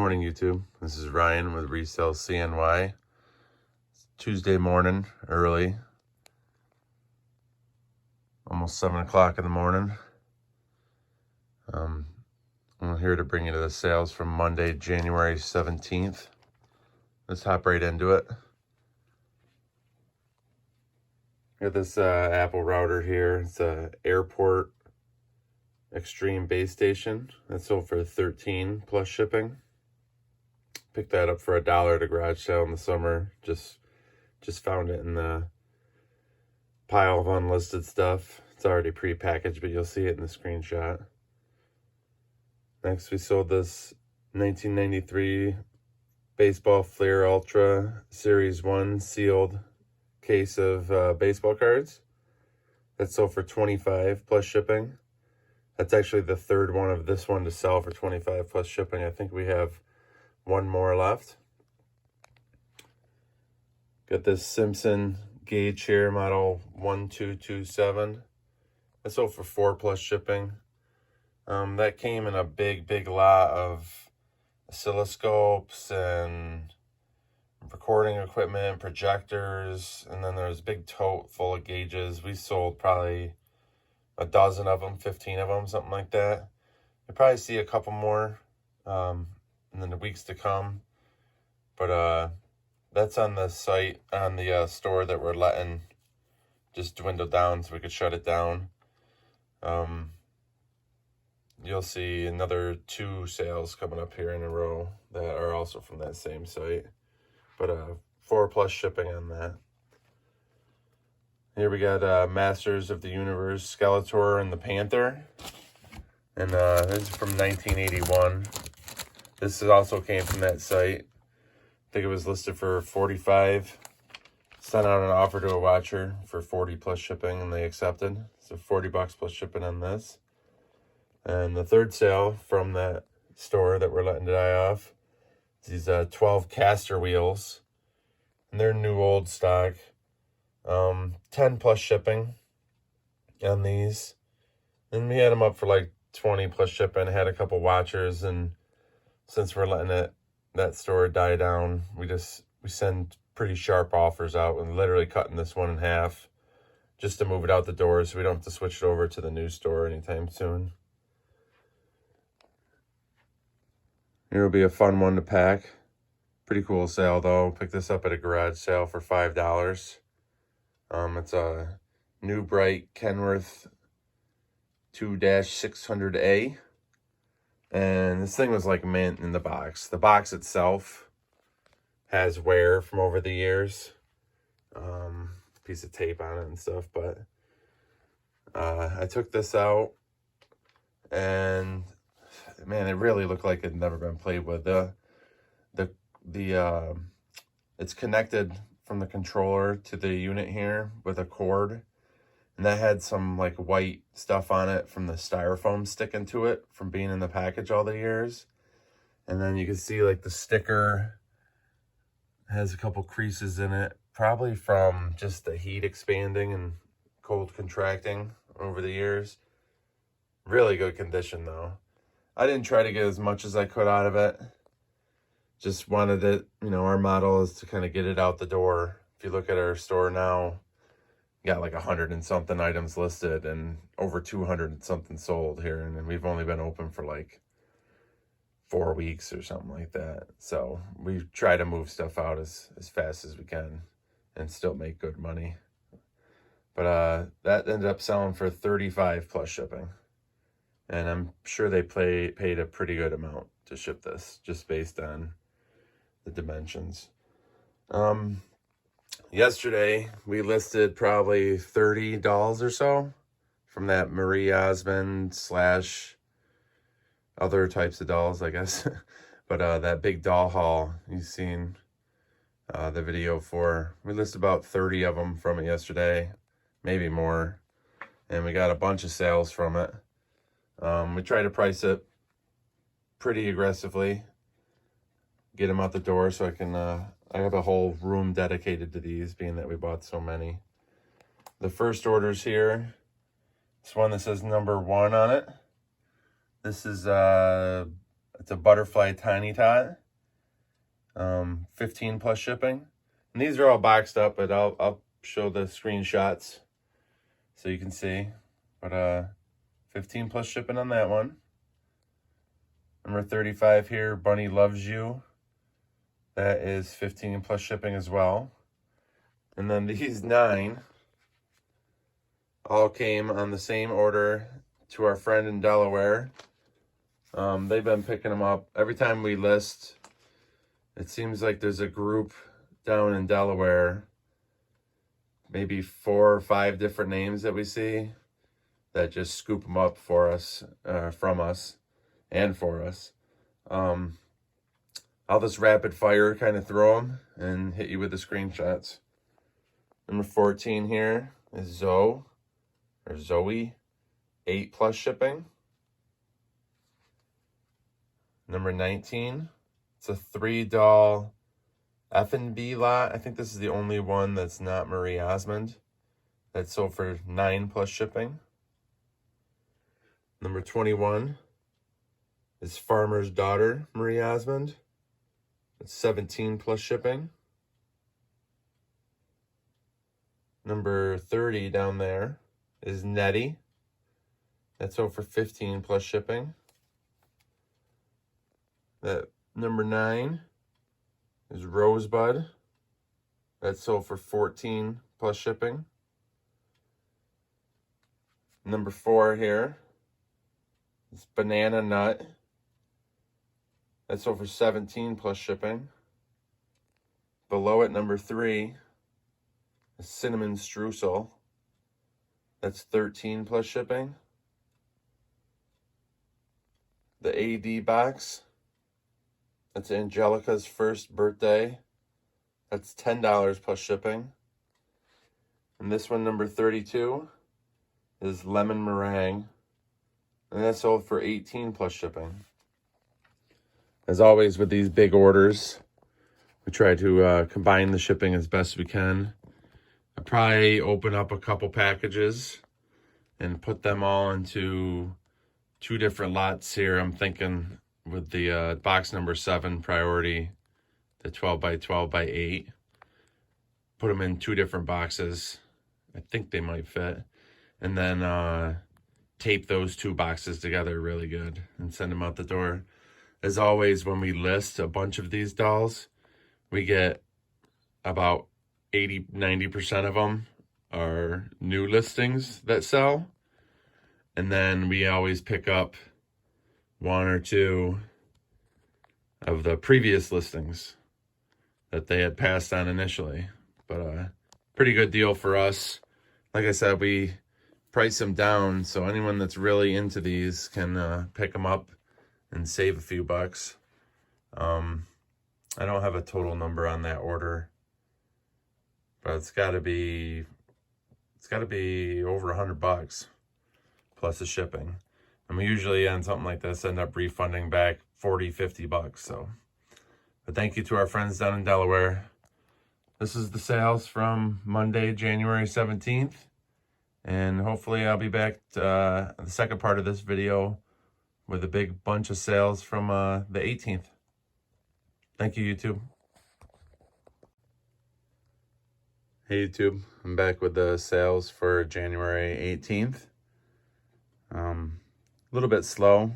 Morning, YouTube. This is Ryan with ResellCNY. It's Tuesday morning, early. Almost 7 o'clock in the morning. I'm here to bring you the sales from Monday, January 17th. Let's hop right into it. Got this Apple router here. It's a Airport Extreme base station. That's sold for $13 plus shipping. Picked that up for $1 at a garage sale in the summer. Just found it in the pile of unlisted stuff. It's already pre-packaged, but you'll see it in the screenshot. Next, we sold this 1993 Baseball Flair Ultra Series 1 sealed case of baseball cards. That sold for $25 plus shipping. That's actually the third one of this one to sell for $25 plus shipping. I think we have one more left. Got this Simpson gauge here, model 1227. That sold for $4 plus shipping. That came in a big lot of oscilloscopes and recording equipment, projectors, and then there's a big tote full of gauges. We sold probably a dozen of them, 15 of them, something like that. You'll probably see a couple more in the weeks to come. But that's on the site, on the store that we're letting just dwindle down so we could shut it down. You'll see another 2 sales coming up here in a row that are also from that same site. But $4 plus shipping on that. Here we got Masters of the Universe, Skeletor and the Panther. And this is from 1981. This also came from that site. I think it was listed for $45. Sent out an offer to a watcher for $40 plus shipping, and they accepted. So $40 plus shipping on this. And the third sale from that store that we're letting die off is these 12 caster wheels. And they're new old stock. 10 plus shipping on these. And we had them up for like 20 plus shipping. I had a couple watchers, and since we're letting that store die down, we send pretty sharp offers out and literally cutting this one in half just to move it out the door so we don't have to switch it over to the new store anytime soon. Here will be a fun one to pack. Pretty cool sale though. Picked this up at a garage sale for $5. It's a new bright Kenworth 2-600A. And this thing was like mint in the box. The box itself has wear from over the years. Piece of tape on it and stuff. But I took this out, and man, it really looked like it had never been played with. It's connected from the controller to the unit here with a cord. And that had some like white stuff on it from the styrofoam sticking to it from being in the package all the years. And then you can see like the sticker has a couple creases in it, probably from just the heat expanding and cold contracting over the years. Really good condition though. I didn't try to get as much as I could out of it. Just wanted it, our model is to kind of get it out the door. If you look at our store now, got like 100 and something items listed and over 200 and something sold here, and we've only been open for like 4 weeks or something like that. So we try to move stuff out as fast as we can and still make good money. But that ended up selling for $35 plus shipping, and I'm sure they paid a pretty good amount to ship this just based on the dimensions. Yesterday, we listed probably 30 dolls or so from that Marie Osmond / other types of dolls, I guess. But that big doll haul you've seen the video for, we listed about 30 of them from it yesterday, maybe more. And we got a bunch of sales from it. We try to price it pretty aggressively, get them out the door so I can... I have a whole room dedicated to these, being that we bought so many. The first order's here. This one that says number 1 on it. This is It's a butterfly tiny tot. 15 plus shipping. And these are all boxed up, but I'll show the screenshots so you can see. But 15 plus shipping on that one. Number 35 here, Bunny Loves You. That is 15 plus shipping as well. And then these 9 all came on the same order to our friend in Delaware. They've been picking them up every time we list. It seems like there's a group down in Delaware, maybe 4 or 5 different names that we see that just scoop them up for us, from us, and for us. I'll just rapid fire kind of throw them and hit you with the screenshots. Number 14 here is Zoe, 8 plus shipping. Number 19, it's a 3-doll F&B lot. I think this is the only one that's not Marie Osmond. That's sold for 9 plus shipping. Number 21 is Farmer's Daughter, Marie Osmond. It's 17 plus shipping. Number 30 down there is Nettie. That's sold for 15 plus shipping. That number 9 is Rosebud. That's sold for 14 plus shipping. Number 4 here is Banana Nut. That's sold for 17 plus shipping. Below it, number 3 is Cinnamon Streusel. That's 13 plus shipping. The AD box, that's Angelica's first birthday. That's $10 plus shipping. And this one, number 32, is Lemon Meringue. And that's sold for 18 plus shipping. As always with these big orders, we try to combine the shipping as best we can. I'll probably open up a couple packages and put them all into 2 different lots here. I'm thinking with the box number 7 priority, the 12 by 12 by 8. Put them in 2 different boxes. I think they might fit. And then tape those 2 boxes together really good and send them out the door. As always, when we list a bunch of these dolls, we get about 80-90% of them are new listings that sell. And then we always pick up 1 or 2 of the previous listings that they had passed on initially. But pretty good deal for us. Like I said, we price them down, so anyone that's really into these can pick them up and save a few bucks. I don't have a total number on that order, but it's got to be over $100 plus the shipping. And we usually on something like this end up refunding back $40-50. So, but thank you to our friends down in Delaware. This is the sales from Monday, January 17th. And hopefully I'll be back to the second part of this video with a big bunch of sales from the 18th. Thank you, YouTube. Hey, YouTube. I'm back with the sales for January 18th. A little bit slow.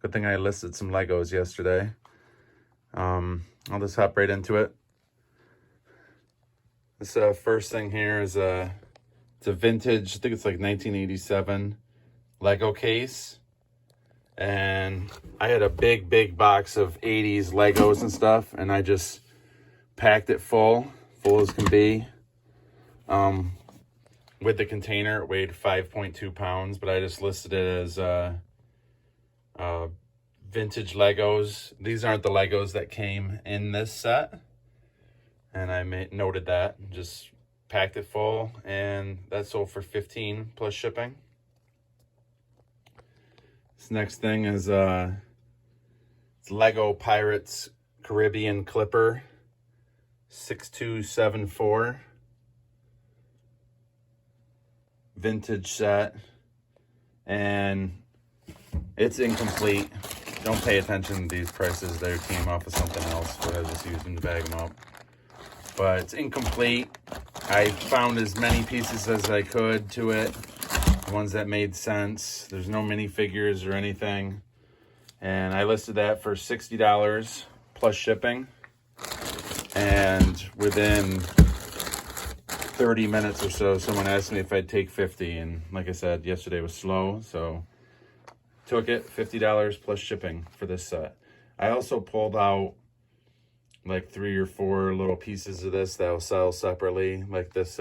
Good thing I listed some Legos yesterday. I'll just hop right into it. This first thing here is it's a vintage, I think it's like 1987 Lego case. And I had a big box of 80s Legos and stuff, and I just packed it full as can be. With the container, it weighed 5.2 pounds, but I just listed it as vintage Legos. These aren't the Legos that came in this set, and I noted that. Just packed it full, and that sold for 15 plus shipping. This next thing is it's Lego Pirates Caribbean Clipper 6274 vintage set, and it's incomplete. don't pay attention to these prices. They came off of something else, but I was just using to bag them up. But it's incomplete. I found as many pieces as I could to it, the ones that made sense. There's no minifigures or anything. And I listed that for $60 plus shipping. And within 30 minutes or so, someone asked me if I'd take 50. And like I said, yesterday was slow, so took it. $50 plus shipping for this set. I also pulled out like 3 or 4 little pieces of this that will sell separately, like this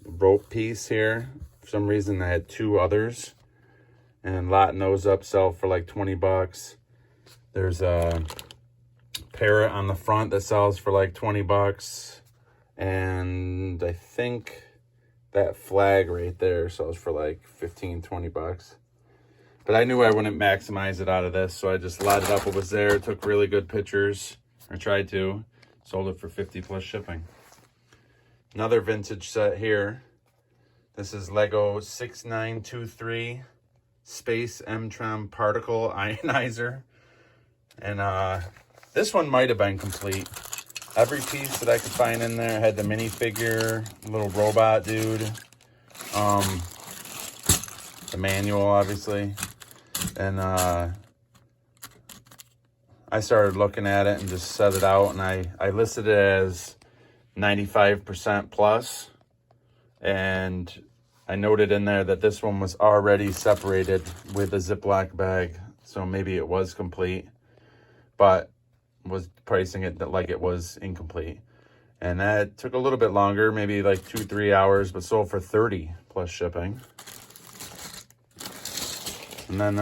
rope piece here. For some reason I had 2 others, and lotting those up sell for like 20 bucks. There's a parrot on the front that sells for like 20 bucks, and I think that flag right there sells for like 15, 20 bucks. But I knew I wouldn't maximize it out of this, so I just lotted up what was there, took really good pictures, or tried to, sold it for 50 plus shipping. Another vintage set here. This is Lego 6923 Space Tram Particle Ionizer. And this one might have been complete. Every piece that I could find in there had the minifigure, little robot dude, the manual, obviously. And I started looking at it and just set it out, and I listed it as 95% plus. And I noted in there that this one was already separated with a Ziploc bag, so maybe it was complete, but was pricing it like it was incomplete. And that took a little bit longer, maybe like 2-3 hours, but sold for 30 plus shipping. And then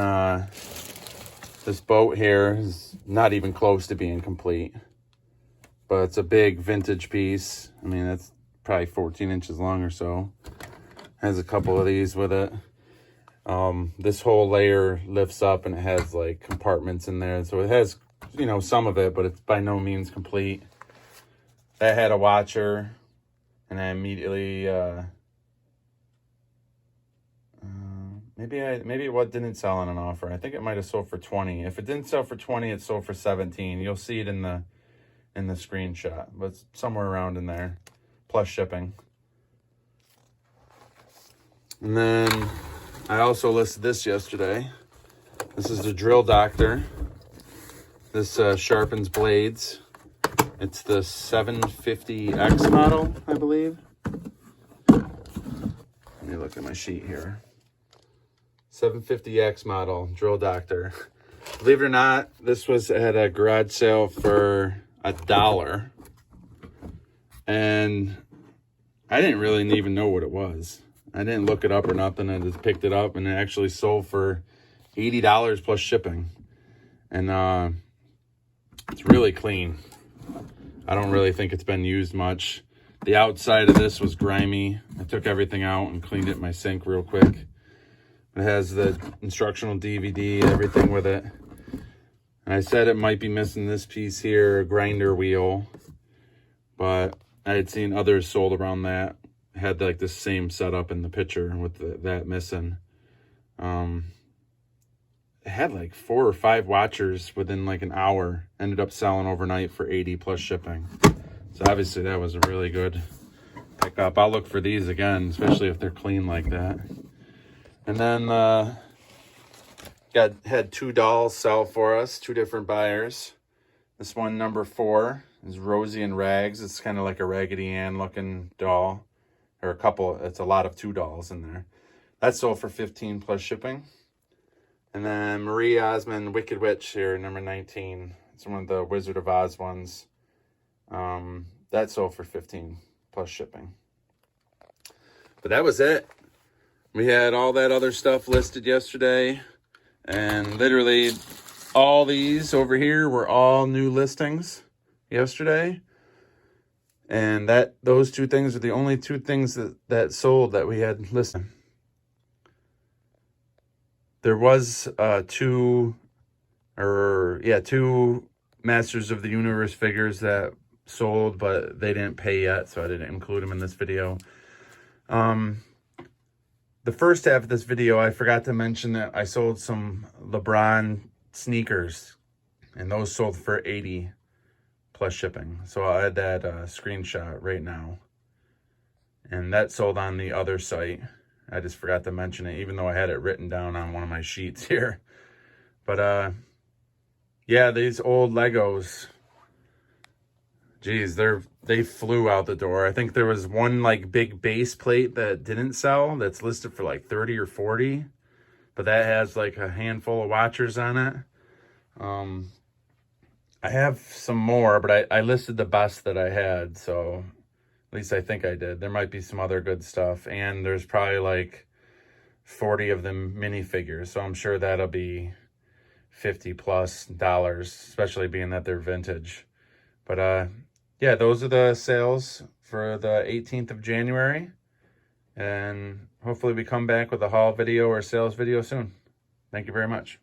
this boat here is not even close to being complete, but it's a big vintage piece. I mean, it's probably 14 inches long or so. Has a couple of these with it. This whole layer lifts up and it has like compartments in there. So it has, you know, some of it, but it's by no means complete. That had a watcher, and I immediately maybe what didn't sell on an offer. I think it might have sold for 20. If it didn't sell for 20, it sold for 17. You'll see it in the screenshot, but it's somewhere around in there, plus shipping. And then I also listed this yesterday. This is the Drill Doctor. This sharpens blades. It's the 750X model, I believe. Let me look at my sheet here. 750X model, Drill Doctor. Believe it or not, this was at a garage sale for $1. And I didn't really even know what it was. I didn't look it up or nothing. I just picked it up, and it actually sold for $80 plus shipping. And it's really clean. I don't really think it's been used much. The outside of this was grimy. I took everything out and cleaned it in my sink real quick. It has the instructional DVD, everything with it. And I said it might be missing this piece here, a grinder wheel. But I had seen others sold around that. Had like the same setup in the picture with that missing. It had like 4 or 5 watchers within like an hour. Ended up selling overnight for 80 plus shipping. So obviously that was a really good pickup. I'll look for these again, especially if they're clean like that. And then had 2 dolls sell for us, 2 different buyers. This one, number 4, is Rosie and Rags. It's kind of like a Raggedy Ann looking doll. Or a couple, it's a lot of 2 dolls in there. That sold for 15 plus shipping. And then Marie Osmond Wicked Witch here, number 19. It's one of the Wizard of Oz ones. That sold for 15 plus shipping. But that was it. We had all that other stuff listed yesterday. And literally all these over here were all new listings yesterday. And those 2 things are the only 2 things that sold that we had listed. There was 2 Masters of the Universe figures that sold, but they didn't pay yet, so I didn't include them in this video. the first half of this video, I forgot to mention that I sold some Lebron sneakers, and those sold for $80 plus shipping. So I'll add that screenshot right now. And that sold on the other site. I just forgot to mention it, even though I had it written down on one of my sheets here. But yeah, these old Legos, geez, they flew out the door. I think there was one like big base plate that didn't sell that's listed for like 30 or 40, but that has like a handful of watchers on it. I have some more, but I listed the best that I had, so at least I think I did. There might be some other good stuff, and there's probably like 40 of them minifigures, so I'm sure that'll be $50 plus, especially being that they're vintage. But yeah, those are the sales for the 18th of January, and hopefully we come back with a haul video or sales video soon. Thank you very much.